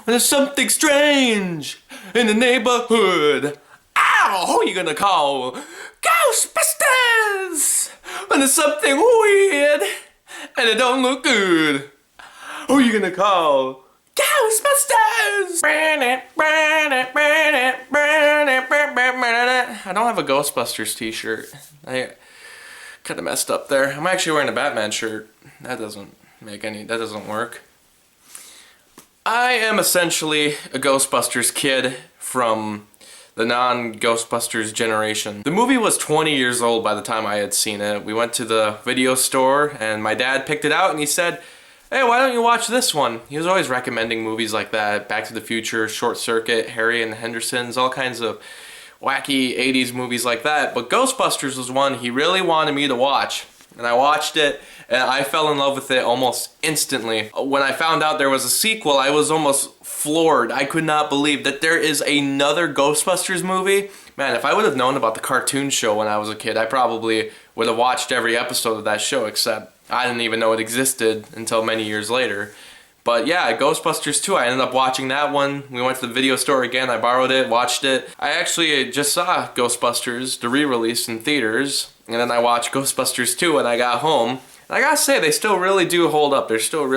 There's something strange in the neighborhood. Ow! Who are you gonna call? Ghostbusters! When there's something weird and it don't look good. Who are you gonna call? Ghostbusters! I don't have a Ghostbusters t-shirt. I kind of messed up there. I'm actually wearing a Batman shirt. That doesn't work. I am essentially a Ghostbusters kid from the non-Ghostbusters generation. The movie was 20 years old by the time I had seen it. We went to the video store and my dad picked it out and he said, "Hey, why don't you watch this one?" He was always recommending movies like that. Back to the Future, Short Circuit, Harry and the Hendersons, all kinds of wacky 80s movies like that. But Ghostbusters was one he really wanted me to watch. And I watched it and I fell in love with it almost instantly. When I found out there was a sequel, I was almost floored. I could not believe that there is another Ghostbusters movie. Man, if I would have known about the cartoon show when I was a kid, I probably would have watched every episode of that show, except I didn't even know it existed until many years later. But yeah, Ghostbusters 2, I ended up watching that one. We went to the video store again, I borrowed it, watched it. I actually just saw Ghostbusters, the re-release in theaters, and then I watched Ghostbusters 2 when I got home. And I gotta say, they still really do hold up. They're still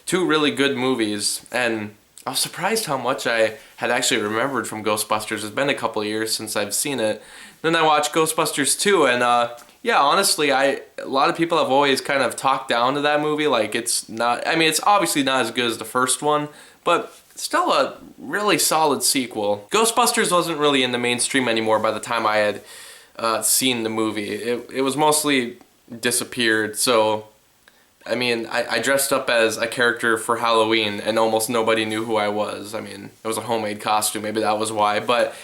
two really good movies. And I was surprised how much I had actually remembered from Ghostbusters. It's been a couple of years since I've seen it. Then I watched Ghostbusters 2 and yeah, honestly, a lot of people have always kind of talked down to that movie. Like, it's not, I mean, it's obviously not as good as the first one, but still a really solid sequel. Ghostbusters wasn't really in the mainstream anymore by the time I had seen the movie. It was mostly disappeared, so, I mean, I dressed up as a character for Halloween and almost nobody knew who I was. I mean, it was a homemade costume, maybe that was why, but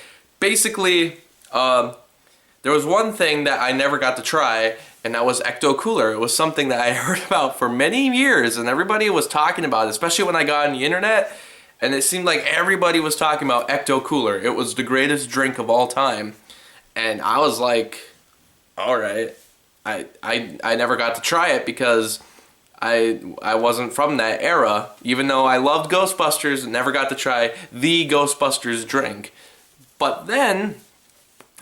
basically, there was one thing that I never got to try, and that was Ecto Cooler. It was something that I heard about for many years, and everybody was talking about it, especially when I got on the internet, and it seemed like everybody was talking about Ecto Cooler. It was the greatest drink of all time, and I was like, alright. I never got to try it because I wasn't from that era, even though I loved Ghostbusters and never got to try the Ghostbusters drink. But then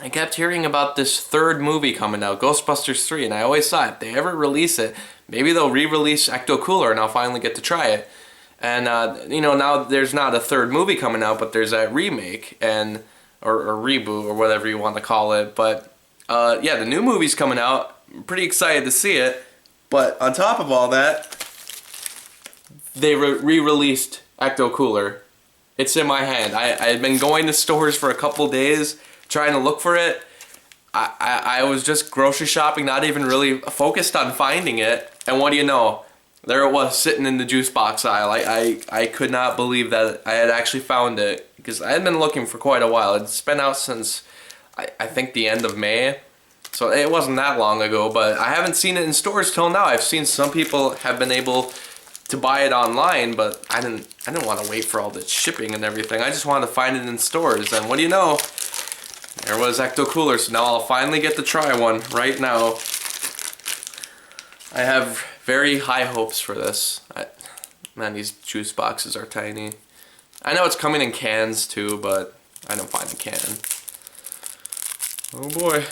I kept hearing about this third movie coming out, Ghostbusters 3, and I always thought if they ever release it, maybe they'll re-release Ecto Cooler and I'll finally get to try it. And, you know, now there's not a third movie coming out, but there's that remake, and or reboot, or whatever you want to call it. But, yeah, the new movie's coming out. I'm pretty excited to see it. But on top of all that, they re-released Ecto Cooler. It's in my hand. I had been going to stores for a couple days, trying to look for it. I was just grocery shopping, not even really focused on finding it. And what do you know? There it was, sitting in the juice box aisle. I could not believe that I had actually found it, because I had been looking for quite a while. It's been out since, I think, the end of May. So it wasn't that long ago, but I haven't seen it in stores till now. I've seen some people have been able to buy it online, but I didn't want to wait for all the shipping and everything. I just wanted to find it in stores, and what do you know? There was Ecto Cooler, so now I'll finally get to try one right now. I have very high hopes for this. Man, these juice boxes are tiny. I know it's coming in cans too, but I don't find a can. Oh boy.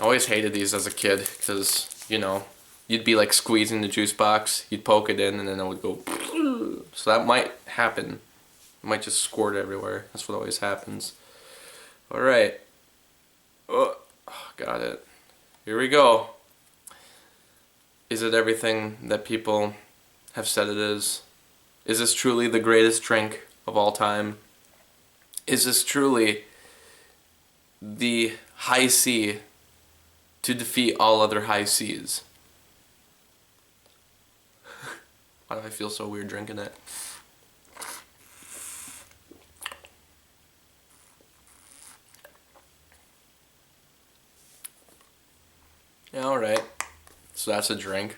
I always hated these as a kid, because, you know, you'd be like squeezing the juice box, you'd poke it in, and then it would go. So that might happen. It might just squirt everywhere. That's what always happens. Alright. Oh, got it. Here we go. Is it everything that people have said it is? Is this truly the greatest drink of all time? Is this truly the high C to defeat all other high Cs? Why do I feel so weird drinking it? Yeah, alright. So that's a drink.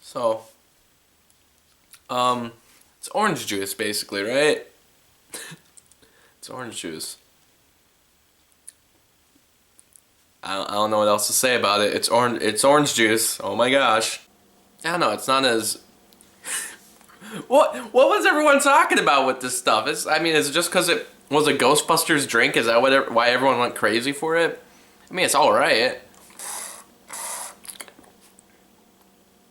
So, it's orange juice basically, right? It's orange juice. I don't know what else to say about it. It's orange. It's orange juice. Oh my gosh. I don't know. It's not as. What was everyone talking about with this stuff? I mean, is it just because it was a Ghostbusters drink? Is that why everyone went crazy for it? I mean, it's all right.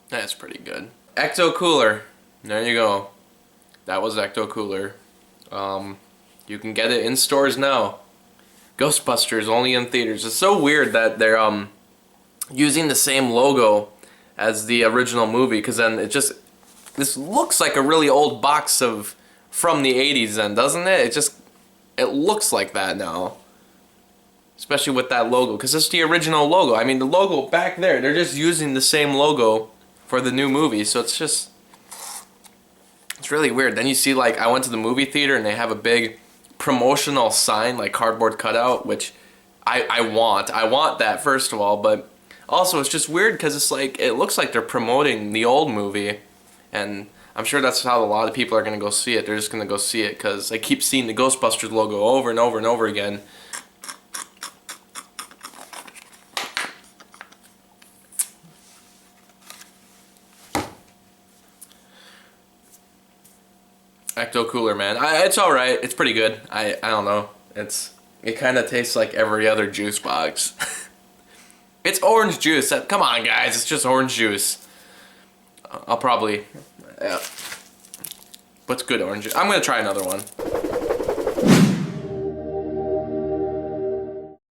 That's pretty good. Ecto Cooler. There you go. That was Ecto Cooler. You can get it in stores now. Ghostbusters only in theaters. It's so weird that they're using the same logo as the original movie, because then this looks like a really old box from the 80s then, doesn't it? It looks like that now. Especially with that logo, because it's the original logo. I mean, the logo back there, they're just using the same logo for the new movie, so it's really weird. Then you see, like, I went to the movie theater and they have a big promotional sign, like cardboard cutout, which I want that, first of all, but also it's just weird because it's like, it looks like they're promoting the old movie, and I'm sure that's how a lot of people are going to go see it. They're just going to go see it because they keep seeing the Ghostbusters logo over and over and over again. Ecto Cooler, man. It's alright. It's pretty good. I don't know. It kind of tastes like every other juice box. It's orange juice. Come on, guys. It's just orange juice. I'll probably... Yeah. What's good orange juice? I'm going to try another one.